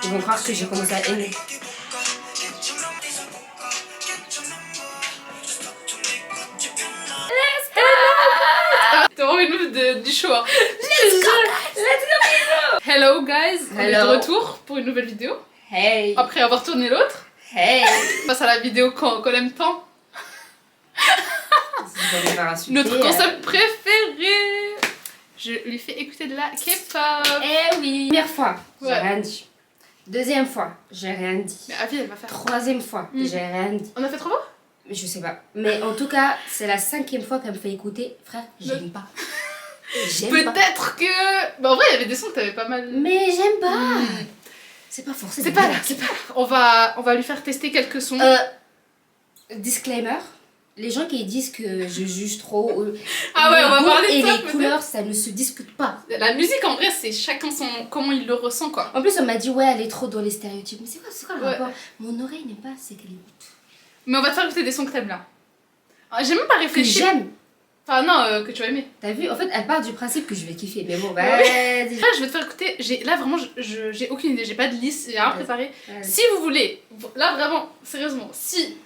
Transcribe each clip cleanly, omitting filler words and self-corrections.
Ils vont croire que j'ai commencé à aimer. T'es vraiment une meuf du show. Hein. Let's go. Hello guys, on est de retour pour une nouvelle vidéo. Hey. Après avoir tourné l'autre. Hey. On passe à la vidéo qu'on aime tant. Notre concept préféré. Je lui fais écouter de la K-pop. Eh oui. Première fois, j'ai Ouais. rien dit. Deuxième fois, j'ai rien dit. Mais Avi, elle va faire. Troisième fois, j'ai rien dit. On a fait 3 fois? Mais je sais pas. Mais en tout cas, c'est la 5e fois qu'elle me fait écouter. Frère, j'aime pas. J'aime pas. Peut-être que. Bah en vrai, il y avait des sons que t'avais pas mal. Mais j'aime pas. C'est pas forcément. C'est pas là, c'est pas là. On va lui faire tester quelques sons. Disclaimer. Les gens qui disent que je juge trop. Ah ouais, on va parler de et ça, les peut-être. couleurs, ça ne se discute pas. La musique en vrai, c'est chacun son. Comment il le ressent quoi. En plus, on m'a dit, ouais, elle est trop dans les stéréotypes. Mais c'est quoi le Ouais. rapport? Mon oreille n'est pas ce qu'elle est. Mais on va te faire écouter des sons que t'aimes là. Ah, j'ai même pas Que réfléchi. j'aime. Enfin, non, que tu vas aimer. T'as vu? En fait, elle part du principe que je vais kiffer. Mais bon, Ouais. vas-y. Après, je vais te faire écouter. Là, vraiment, j'ai aucune idée. J'ai pas de liste, j'ai rien Ouais. préparé. Ouais. Si vous voulez, là vraiment, sérieusement, si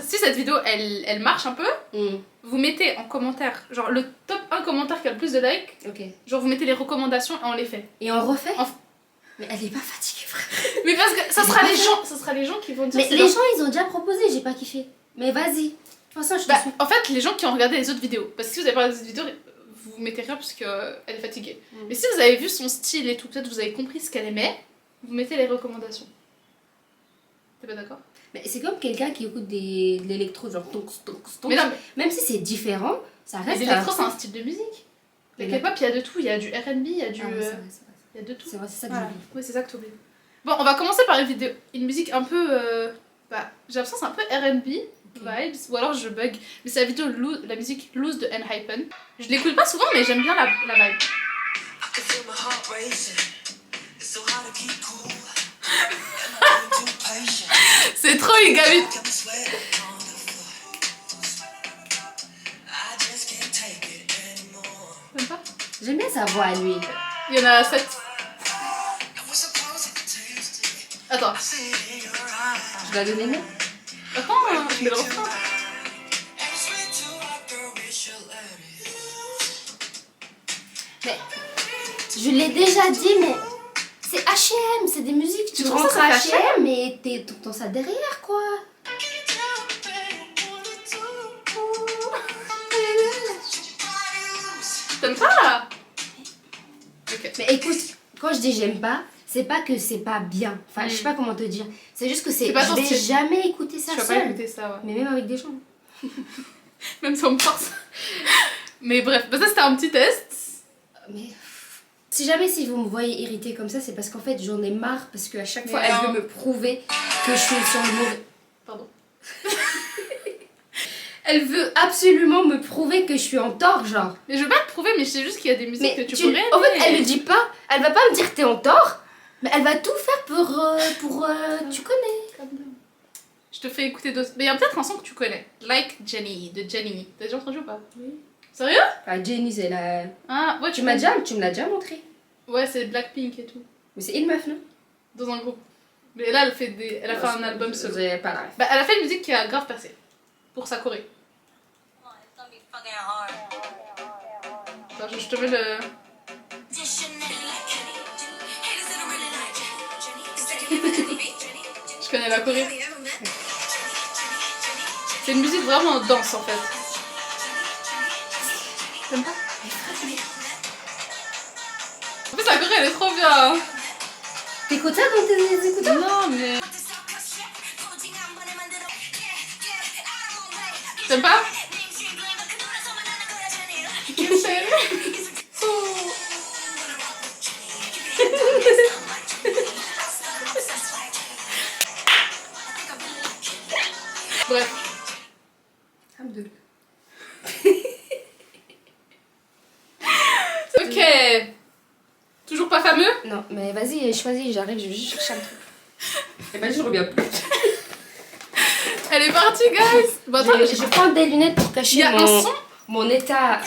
cette vidéo elle marche un peu, vous mettez en commentaire, genre le top 1 commentaire qui a le plus de likes, Ok. genre vous mettez les recommandations et on les fait. Et on refait? En- Mais elle est pas fatiguée, frère. Mais parce que ça sera les gens qui vont dire. Mais c'est les leur- gens, ils ont déjà proposé, j'ai pas kiffé. Mais vas-y. De toute façon, je te Bah, suis. en fait, les gens qui ont regardé les autres vidéos, parce que si vous avez pas regardé les autres vidéos, vous mettez rien parce qu'elle est fatiguée. Mais si vous avez vu son style et tout, peut-être vous avez compris ce qu'elle aimait, vous mettez les recommandations. T'es pas d'accord? Mais c'est comme quelqu'un qui écoute de l'électro, genre tonks, tonks, tonks. Mais non, Même si c'est différent, ça mais reste. l'électro c'est un style de musique. La Mais K-pop, il y a de tout, il y a du R&B, il y a du... Ah, ouais, c'est vrai, c'est vrai. il y a de tout. C'est vrai, c'est ça que Voilà. j'oublie. Oui, c'est ça que t'oublies. Bon, on va commencer par une musique un peu... bah, j'ai l'impression que c'est un peu R&B vibes, ou alors je bug. Mais c'est la musique Lose de Enhypen. Je l'écoute pas souvent, mais j'aime bien la vibe. C'est trop une gamine. T'aimes pas? J'aime bien sa voix à lui. Il y en a 7. Attends. Je dois donner mieux. Attends, je mets le refrain. Mais je l'ai déjà dit, mais c'est H&M, c'est des musiques. Tu trouves rentres ça, à ça fait H&M et t'entends ça derrière, quoi. T'aimes pas? Ok. Mais écoute, quand je dis j'aime pas, c'est pas que c'est pas bien. Enfin, je sais pas comment te dire. C'est juste que C'est pas je ton vais style. jamais écouter ça Tu vas pas seule. écouter ça, ouais. Mais même avec des gens. Même si on me force. Mais bref, bah ça c'était un petit test. Mais si jamais si vous me voyez irritée comme ça, c'est parce qu'en fait j'en ai marre parce qu'à chaque fois Mais elle non. veut me prouver que je suis sur le mauvais. Pardon. Elle veut absolument me prouver que je suis en tort, genre. Mais je veux pas te prouver, mais c'est juste qu'il y a des musiques Mais que tu pourrais en fait, aimer. elle le dit pas. Elle va pas me dire que t'es en tort, mais elle va tout faire pour tu connais. Je te fais écouter d'autres. Mais il y a peut-être un son que tu connais. Like Jenny, de Jenny. T'as déjà entendu ou pas? Oui. Sérieux? Enfin, Jenny, c'est la. Ah, ouais, Tu me l'as déjà montré. Ouais, c'est Blackpink et tout. Mais c'est une meuf, non? Dans un groupe. Mais là, elle a fait un album solo. J'ai pas la ref. Bah, elle a fait une musique qui a grave percé. Pour sa Corée. Attends, je te mets le. Je connais la Corée. C'est une musique vraiment danse en fait. T'aimes pas? En plus, la Corée elle est trop bien. T'écoutes ça dans tes écouteurs? Non, mais. T'aimes pas? Bref. Ok. Toujours pas fameux? Non, mais vas-y, choisis, j'arrive, je vais juste chercher un truc. Et ben je reviens plus. Elle est partie, guys. Bon, attends, Je prends des lunettes pour il cacher y a un son. mon état.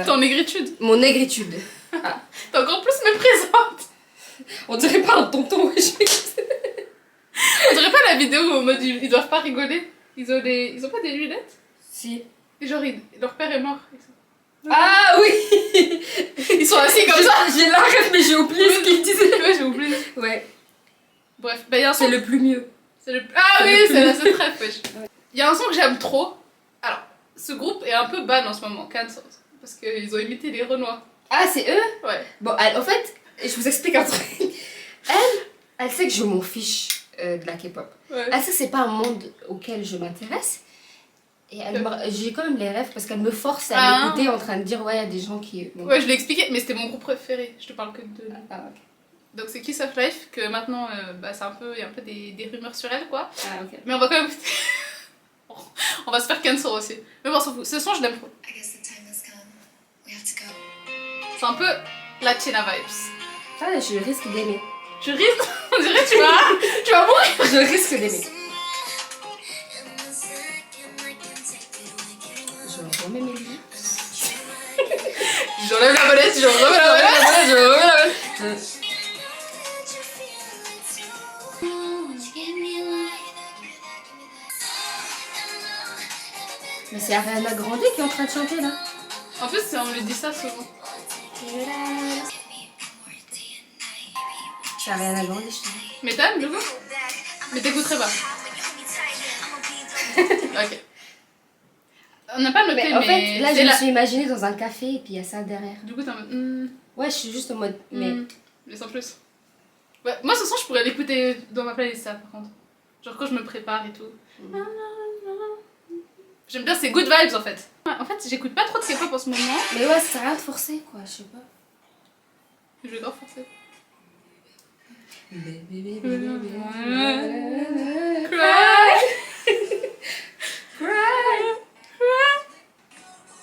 Ton négritude. Mon négritude. T'es encore plus méprisante. On dirait pas un tonton, wesh. On dirait pas la vidéo où en mode ils doivent pas rigoler. Ils ont pas des lunettes? Si. Et genre leur père est mort. Ah oui. Ils sont assis comme ça. J'ai la rêve, mais j'ai oublié ce qu'il disait. Ouais, j'ai oublié. Ouais. Bref, bah il y a un son. C'est le plus mieux. Ah c'est oui, le c'est plus- la trêve, wesh. Il y a un son que j'aime trop. Alors, ce groupe est un peu ban en ce moment, Cancelled. Parce qu'ils ont imité les Renois. Ah, c'est eux? Ouais. Bon, en fait, je vous explique un truc. Elle sait que je m'en fiche de la K-pop. Ouais. Elle sait que c'est pas un monde auquel je m'intéresse. Et j'ai quand même les rêves parce qu'elle me force à Ah. l'écouter en train de dire ouais, il y a des gens qui. Bon. Ouais, je l'ai expliqué, mais c'était mon groupe préféré. Je te parle que de. Ah, ok. Donc c'est Kiss of Life, que maintenant, bah, c'est un peu, il y a un peu des rumeurs sur elle, quoi. Ah, ok. Mais on va quand même. On va se faire cancel aussi. Mais bon, on s'en fout. Ce son, je l'aime trop. C'est un peu Latina vibes. Ah, je risque d'aimer. Tu risques, on dirait tu vas mourir. Je risque d'aimer. Je remets mes lunettes. J'enlève la molette, je remets la molette. Je remets la molette. Mais c'est Ariana Grande qui est en train de chanter là. En plus, on lui dit ça souvent. C'est Ariana Grande, je te dis. Mais t'aimes du coup? Mais t'écouterais pas. Ok. On n'a pas noté, Mais en fait, là, je c'est me suis imaginée dans un café et puis il y a ça derrière. Du coup, t'es en mode. Ouais, je suis juste en mode. Mais Mais sans plus. Ouais, moi, ce son, je pourrais l'écouter dans ma playlist, ça, par contre. Genre quand je me prépare et tout. J'aime bien ces good vibes en fait. Ouais, en fait, j'écoute pas trop de K-pop en ce moment. mais ouais, ça sert à rien de forcer quoi, je sais pas. Je vais grave forcer.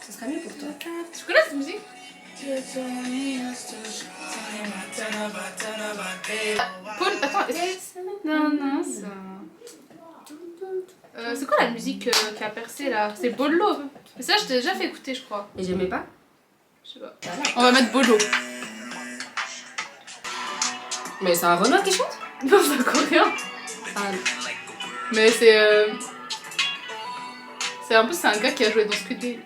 Ça sera mieux pour toi. Tu connais cette musique? Paul, attends, c'est quoi la musique qui a percé là? C'est Bolo. Mais ça, je t'ai déjà fait écouter, je crois. Et j'aimais pas. Je sais pas. On va mettre Bolo. Mais c'est un Renoir qui chante. Non, c'est un coréen. Ah, Mais c'est. C'est un peu, c'est un gars qui a joué dans Squid Game.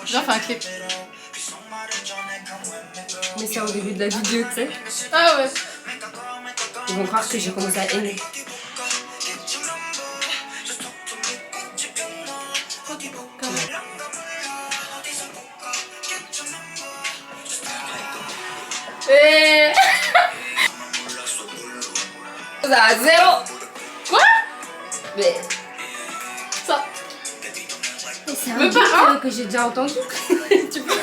Genre, fait un clip. mais c'est au début de la vidéo, tu sais. Ah ouais. Ils vont croire que j'ai commencé à aimer. Et... À zéro. Quoi? Mais Ça. c'est un Mais truc pas un. que j'ai déjà entendu. Tu peux...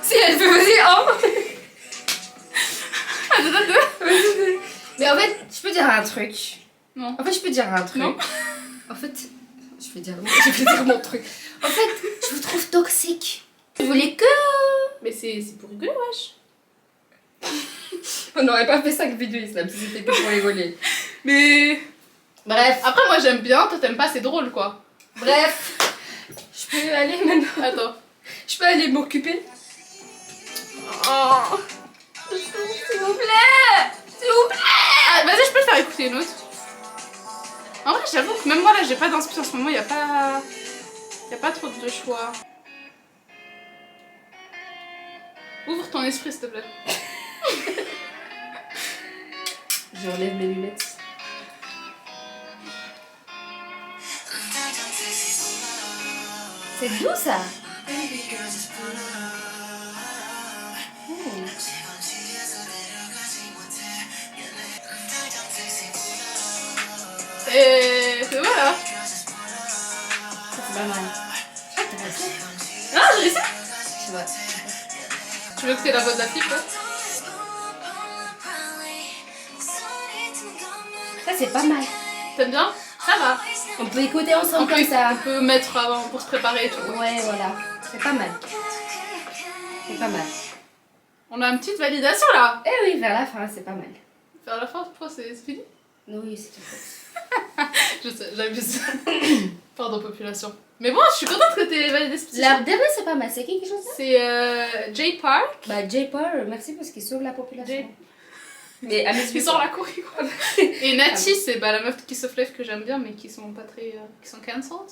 Si elle peut aussi un. Mais en fait, je peux dire un truc. Non. En fait, je peux dire un truc. Non. En fait, je vais dire mon truc. En fait, je vous trouve toxique. Je voulais que... Mais c'est pour rigoler, wesh. On n'aurait pas fait ça avec Vidéo Islam si c'était que pour rigoler. Mais... Bref. Après, moi j'aime bien, toi t'aimes pas, c'est drôle quoi. Bref. Je peux aller maintenant. Attends. Je peux aller m'occuper. Oh. S'il vous plaît. S'il vous plaît. Ah, vas-y, je peux te faire écouter une autre. En vrai, j'avoue que même moi là, j'ai pas d'inspiration en ce moment, y a pas trop de choix. Ouvre ton esprit, s'il te plaît. J'enlève mes lunettes. C'est doux ça. Et voilà. C'est pas mal. Ah, j'ai réussi. Tu vois. Tu veux que t'aies la voix de la fille, quoi? Ça c'est pas mal. T'aimes bien? Ça va. On peut écouter ensemble On peut, comme ça. on peut mettre avant pour se préparer et tout. Ouais, voilà. C'est pas mal. C'est pas mal. On a une petite validation là. Eh oui, vers la fin, c'est pas mal. Vers la fin, toi, c'est fini? Oui, c'est tout. Je sais, j'abuse. Pardon, population. Mais bon, je suis contente que t'aies validé ce petit La son. dernière, c'est pas mal. C'est qui chante ça? C'est Jay Park. Bah, Jay Paul, merci parce qu'il sauve la population. Jay- Mais à mes Qui yeux, sort la choré quoi. Et Nati, c'est bah, la meuf qui se lève que j'aime bien, mais qui sont pas très. qui sont cancelled.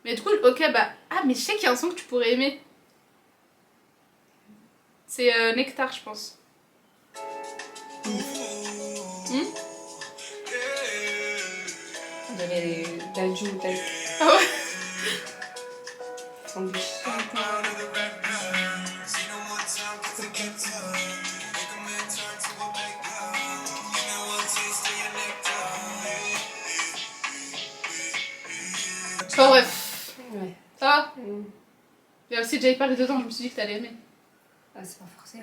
Mais du coup, ok, bah. Ah, mais je sais qu'il y a un son que tu pourrais aimer. C'est Nectar, je pense. On dirait Daju ou Tel. Ah ouais. Sandwich. Enfin bref. Ouais. Ça va? Il y a aussi Jay Parlé dedans, je me suis dit que t'allais aimer. Ah, c'est pas forcé.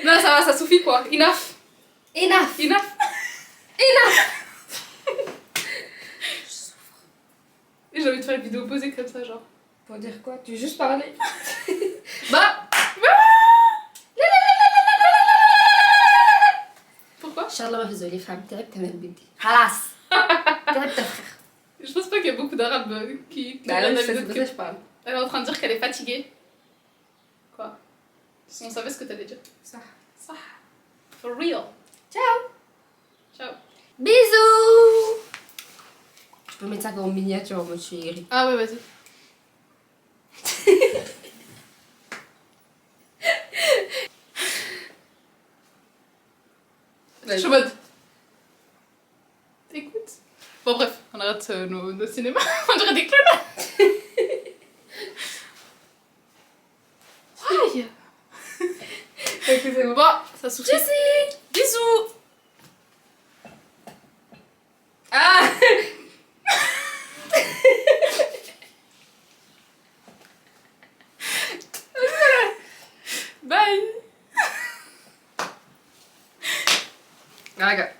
Non, ça va, ça suffit quoi. Enough. Enough. Enough. Et j'ai envie de faire une vidéo posée comme ça, genre. Pour dire quoi? Tu veux juste parler? Bah. Pourquoi? Charles ما في زولي فهمت تعبت من بنتي خلاص تعبت frère. Je pense pas qu'il y a beaucoup d'arabes qui Bah regardent là, la c'est vidéo pour de ça que Kim. je parle. Elle est en train de dire qu'elle est fatiguée. Quoi? On savait ce que t'allais dire. Ça. Ça. For real. Ciao. Ciao. Bisous. Je peux mettre ça en miniature en mode chérie. Ah ouais, vas-y. Je suis en mode. Écoute. Bon, bref, on arrête nos cinémas. On dirait des clowns. Aïe. Excusez-moi. Bon, ça suffit. Bisous. Ah. Bye. Ah, regarde.